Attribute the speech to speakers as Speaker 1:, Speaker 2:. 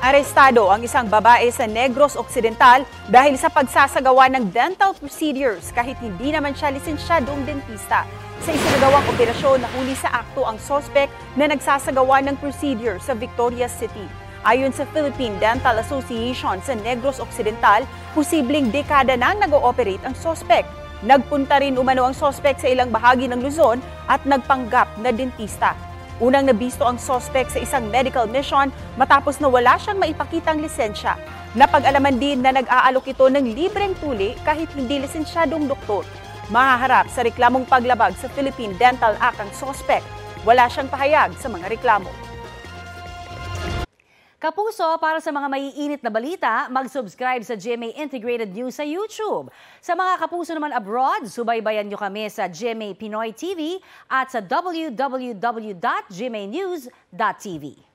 Speaker 1: Arestado ang isang babae sa Negros Occidental dahil sa pagsasagawa ng dental procedures kahit hindi naman siya lisensyadong dentista. Sa isinagawang operasyon, nahuli sa akto ang sospek na nagsasagawa ng procedure sa Victoria City. Ayon sa Philippine Dental Association sa Negros Occidental, posibleng dekada nang nag-ooperate ang sospek. Nagpunta rin umano ang sospek sa ilang bahagi ng Luzon at nagpanggap na dentista. Unang nabisto ang sospek sa isang medical mission matapos na wala siyang maipakitang lisensya. Napag-alaman din na nag-aalok ito ng libreng tuli kahit hindi lisensyadong doktor. Mahaharap sa reklamong paglabag sa Philippine Dental Act ang sospek. Wala siyang pahayag sa mga reklamo.
Speaker 2: Kapuso, para sa mga maiinit na balita, mag-subscribe sa GMA Integrated News sa YouTube. Sa mga kapuso naman abroad, subaybayan nyo kami sa GMA Pinoy TV at sa www.gmanews.tv.